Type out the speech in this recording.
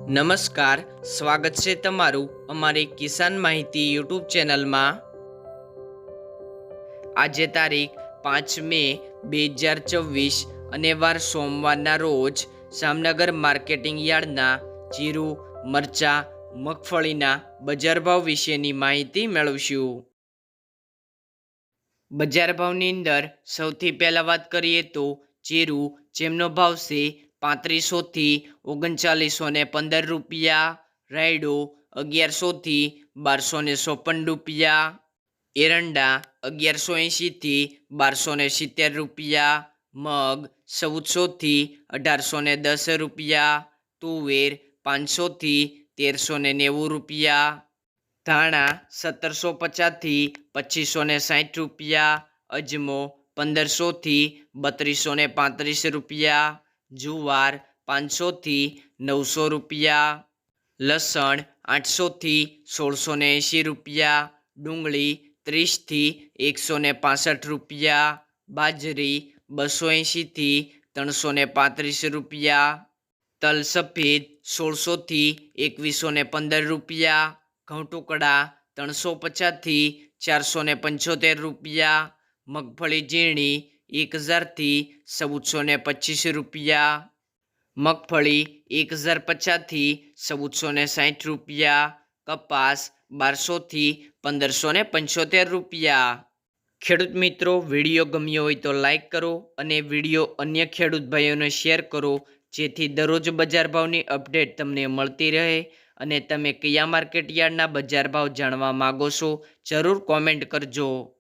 નમસ્કાર, સ્વાગત છે તમારું અમારી કિસાન માહિતી યુટ્યુબ ચેનલમાં। આજે તારીખ 5 મે 2024 અને વાર સોમવારના રોજ જામનગર માર્કેટિંગ યાર્ડના જીરું, મરચા, મગફળીના બજાર ભાવ વિશેની માહિતી મેળવશું। બજાર ભાવની અંદર સૌથી પહેલાં વાત કરીએ તો જીરું, જેમનો ભાવ છે 3500 થી 3915 રૂપિયા, રાયડો 1100 થી 1256 રૂપિયા, એરંડા 1180 થી 1270 રૂપિયા, મગ 1400 થી 1810 રૂપિયા, તુવેર 500 થી 1390 રૂપિયા, ધાણા 1750 થી 2560 રૂપિયા, અજમો 1500 થી 3235 રૂપિયા, જુવાર 500 થી 900 રૂપિયા, લસણ 800 થી 1680 રૂપિયા, ડુંગળી 30 થી 165 રૂપિયા, બાજરી 280 થી 335 રૂપિયા, તલ સફેદ 1600 થી 2115 રૂપિયા, ઘઉં ટુકડા 350 થી 475 રૂપિયા, મગફળી ઝીણી 1000 થી 1425 રૂપિયા, મગફળી 1050 થી 1460 રૂપિયા, કપાસ 1200 થી 1575 રૂપિયા। ખેડૂત મિત્રો, વિડીયો ગમ્યો હોય તો લાઈક કરો અને વિડીયો અન્ય ખેડૂત ભાઈઓને શેર કરો, જેથી દરરોજ બજાર ભાવની અપડેટ તમને મળતી રહે। અને તમે કયા માર્કેટ યાર્ડના બજાર ભાવ જાણવા માગો છો જરૂર કોમેન્ટ કરજો।